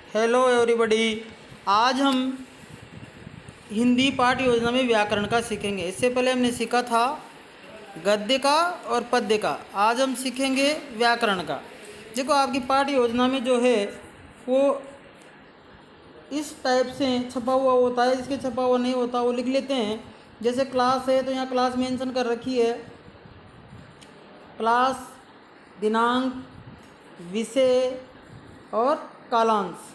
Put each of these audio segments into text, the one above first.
Hello everybody. आज हम हिंदी पाठ योजना में व्याकरण का सीखेंगे। इससे पहले हमने सीखा था गद्य का और पद्य का। आज हम सीखेंगे व्याकरण का। देखो, आपकी पाठ योजना में जो है वो इस टाइप से छपा हुआ होता है, इसके छपा हुआ नहीं होता वो लिख लेते हैं। जैसे क्लास है तो यहाँ क्लास मेंशन कर रखी है, क्लास, दिनांक, विषय और कालांश।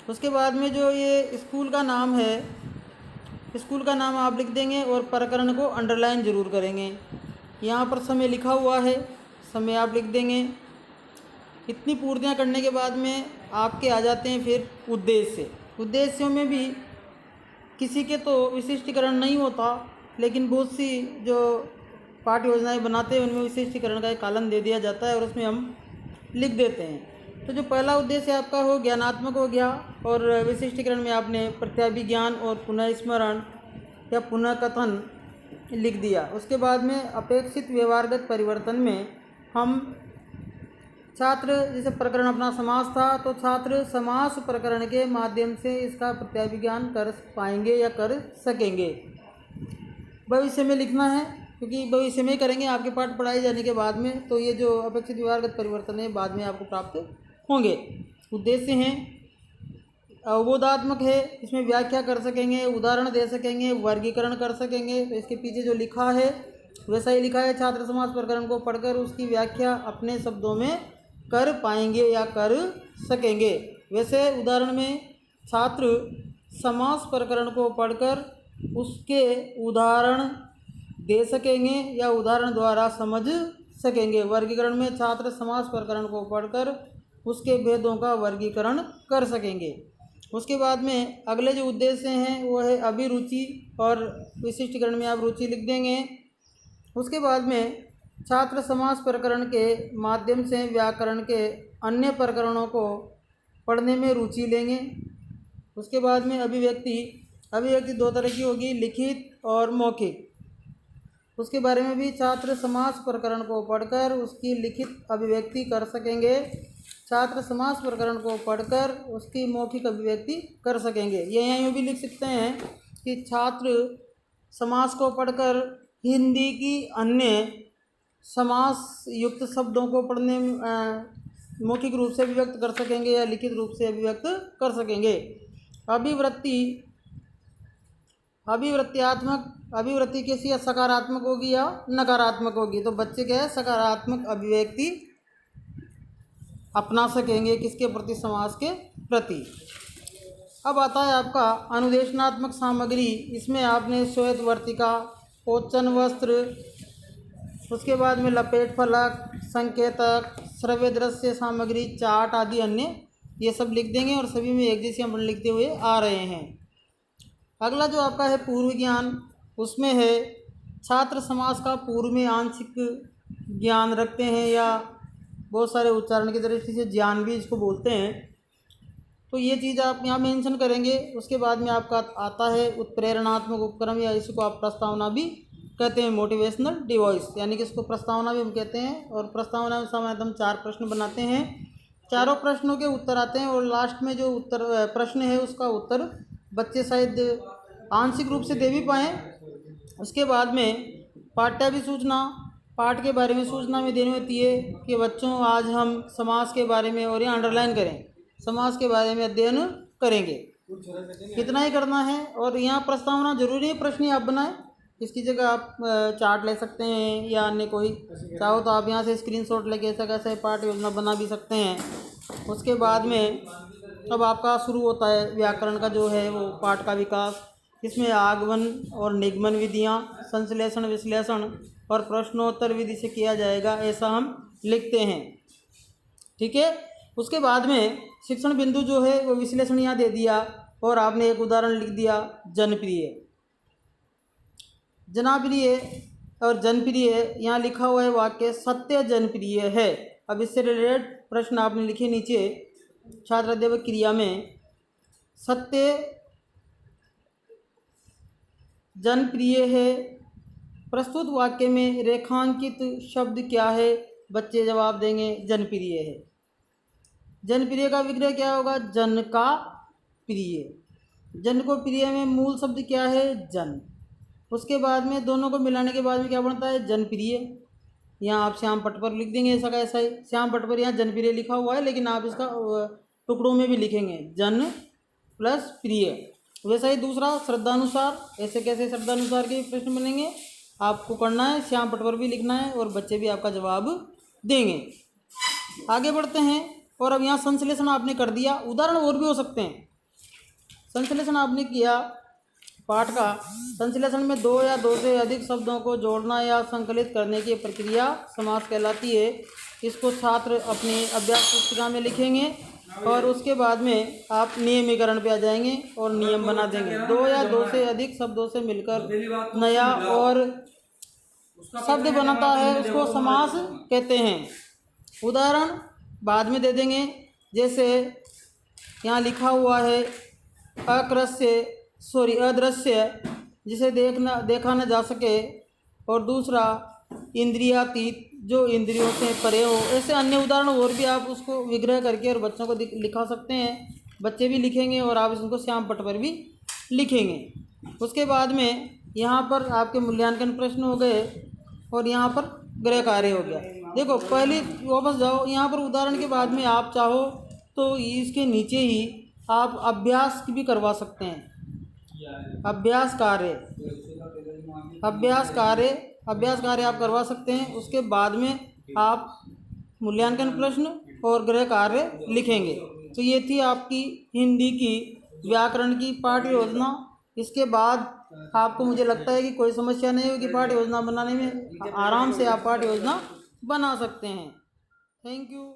उसके बाद में जो ये स्कूल का नाम है, स्कूल का नाम आप लिख देंगे और प्रकरण को अंडरलाइन ज़रूर करेंगे। यहाँ पर समय लिखा हुआ है, समय आप लिख देंगे। इतनी पूर्तियाँ करने के बाद में आपके आ जाते हैं फिर उद्देश्य। उद्देश्यों में भी किसी के तो विशिष्टीकरण नहीं होता, लेकिन बहुत सी जो पाठ्य योजनाएँ बनाते हैं उनमें विशिष्टीकरण का एक कॉलम दे दिया जाता है और उसमें हम लिख देते हैं। तो जो पहला उद्देश्य आपका हो ज्ञानात्मक हो गया, और विशिष्टीकरण में आपने प्रत्याभिज्ञान और पुनः स्मरण या पुनः कथन लिख दिया। उसके बाद में अपेक्षित व्यवहारगत परिवर्तन में हम छात्र, जैसे प्रकरण अपना समास था तो छात्र समास प्रकरण के माध्यम से इसका प्रत्याभिज्ञान कर पाएंगे या कर सकेंगे। भविष्य में लिखना है, क्योंकि भविष्य में करेंगे आपके पाठ पढ़ाई जाने के बाद में, तो ये जो अपेक्षित व्यवहारगत परिवर्तन है बाद में आपको प्राप्त होंगे। उद्देश्य हैं अवबोधात्मक है, इसमें व्याख्या कर सकेंगे, उदाहरण दे सकेंगे, वर्गीकरण कर सकेंगे। तो इसके पीछे जो लिखा है वैसा ही लिखा है, छात्र समास प्रकरण को पढ़कर उसकी व्याख्या अपने शब्दों में कर पाएंगे या कर सकेंगे। वैसे उदाहरण में छात्र समास प्रकरण को पढ़कर उसके उदाहरण दे सकेंगे या उदाहरण द्वारा समझ सकेंगे। वर्गीकरण में छात्र समास प्रकरण को पढ़कर उसके भेदों का वर्गीकरण कर सकेंगे। उसके बाद में अगले जो उद्देश्य हैं वो है अभिरुचि, और विशिष्टीकरण में आप रुचि लिख देंगे। उसके बाद में छात्र समास प्रकरण के माध्यम से व्याकरण के अन्य प्रकरणों को पढ़ने में रुचि लेंगे। उसके बाद में अभिव्यक्ति दो तरह की होगी, लिखित और मौखिक। उसके बारे में भी छात्र समास प्रकरण को पढ़कर उसकी लिखित अभिव्यक्ति कर सकेंगे, छात्र समास प्रकरण को पढ़कर उसकी मौखिक अभिव्यक्ति कर सकेंगे। ये यहाँ यूँ भी लिख सकते हैं कि छात्र समास को पढ़कर हिंदी की अन्य समास युक्त शब्दों को पढ़ने मौखिक रूप से अभिव्यक्त कर सकेंगे या लिखित रूप से अभिव्यक्त कर सकेंगे। अभिवृत्ति कैसी है, सकारात्मक होगी या नकारात्मक होगी। तो बच्चे क्या है, सकारात्मक अभिव्यक्ति अपना सकेंगे, किसके प्रति, समास के प्रति। अब आता है आपका अनुदेशनात्मक सामग्री। इसमें आपने श्वेत वर्तिका, ओचन वस्त्र, उसके बाद में लपेट फलक, संकेतक, श्रव्य दृश्य सामग्री, चार्ट आदि अन्य ये सब लिख देंगे, और सभी में एक जैसे हम लिखते हुए आ रहे हैं। अगला जो आपका है पूर्व ज्ञान, उसमें है छात्र समास का पूर्व में आंशिक ज्ञान रखते हैं, या बहुत सारे उच्चारण की दृष्टि से ज्ञान भी इसको बोलते हैं। तो ये चीज़ आप यहाँ मेंशन करेंगे। उसके बाद में आपका आता है उत्प्रेरणात्मक उपक्रम, या इसको आप प्रस्तावना भी कहते हैं, मोटिवेशनल डिवाइस, यानी कि इसको प्रस्तावना भी हम कहते हैं। और प्रस्तावना में सामान्यतः हम 4 प्रश्न बनाते हैं, चारों प्रश्नों के उत्तर आते हैं, और लास्ट में जो उत्तर प्रश्न है उसका उत्तर बच्चे शायद आंशिक रूप से दे भी पाएँ। उसके बाद में पाठ्याभिसूचना, पाठ के बारे में सूचना में देनी होती है कि बच्चों आज हम समास के बारे में, और यहाँ अंडरलाइन करें, समास के बारे में अध्ययन करेंगे। कितना ही करना है। और यहाँ प्रस्तावना जरूरी है, प्रश्न ही आप बनाएं। इसकी जगह आप चार्ट ले सकते हैं, या अन्य कोई चाहो तो आप यहाँ से स्क्रीनशॉट लेके ऐसा कैसे पाठ योजना बना भी सकते हैं। उसके बाद में अब आपका शुरू होता है व्याकरण का जो है वो पाठ का विकास। इसमें आगमन और निगमन विधियाँ, संश्लेषण, विश्लेषण और प्रश्नोत्तर विधि से किया जाएगा, ऐसा हम लिखते हैं। ठीक है। उसके बाद में शिक्षण बिंदु जो है वो विश्लेषण यहाँ दे दिया, और आपने एक उदाहरण लिख दिया, जनप्रिय, जनाप्रिय और जनप्रिय। यहाँ लिखा हुआ है वाक्य सत्य जनप्रिय है। अब इससे रिलेटेड प्रश्न आपने लिखे नीचे छात्राध्यापक क्रिया में, सत्य जनप्रिय है, प्रस्तुत वाक्य में रेखांकित शब्द क्या है। बच्चे जवाब देंगे जनप्रिय है। जनप्रिय का विग्रह क्या होगा? जन का प्रिय। जन को प्रिय में मूल शब्द क्या है? जन। उसके बाद में दोनों को मिलाने के बाद में क्या बनता है? जनप्रिय। यहाँ आप श्याम पट पर लिख देंगे, ऐसा का ऐसा ही। श्याम पट पर यहाँ जनप्रिय लिखा हुआ है, लेकिन आप इसका टुकड़ों में भी लिखेंगे जन प्लस प्रिय। वैसा ही दूसरा श्रद्धानुसार। ऐसे कैसे श्रद्धानुसार के प्रश्न बनेंगे? आपको करना है श्याम पट पर भी लिखना है और बच्चे भी आपका जवाब देंगे। आगे बढ़ते हैं। और अब यहाँ संश्लेषण आपने कर दिया, उदाहरण और भी हो सकते हैं। संश्लेषण आपने किया पाठ का। संश्लेषण में दो या दो से अधिक शब्दों को जोड़ना या संकलित करने की प्रक्रिया समास कहलाती है। इसको छात्र अपनी अभ्यास पुस्तिका में लिखेंगे और उसके बाद में आप नियमीकरण पे आ जाएंगे और नियम बना देंगे। दो या दो से अधिक शब्दों से मिलकर नया और शब्द बनता है, उसको समास कहते हैं। उदाहरण बाद में दे देंगे। जैसे यहाँ लिखा हुआ है अदृश्य, जिसे देखा न जा सके, और दूसरा इंद्रियातीत, जो इंद्रियों से परे हो। ऐसे अन्य उदाहरण और भी आप उसको विग्रह करके और बच्चों को लिखा सकते हैं। बच्चे भी लिखेंगे और आप इसको श्याम पट पर भी लिखेंगे। उसके बाद में यहाँ पर आपके मूल्यांकन प्रश्न हो गए और यहाँ पर गृह कार्य हो गया। देखो पहले वापस जाओ, यहाँ पर उदाहरण के बाद में आप चाहो तो इसके नीचे ही आप अभ्यास भी करवा सकते हैं। अभ्यास कार्य आप करवा सकते हैं। उसके बाद में आप मूल्यांकन प्रश्न और गृह कार्य लिखेंगे। तो ये थी आपकी हिंदी की व्याकरण की पाठ्य योजना। इसके बाद आपको मुझे लगता है कि कोई समस्या नहीं होगी पाठ्य योजना बनाने में। आराम से आप पाठ्य योजना बना सकते हैं। Thank you.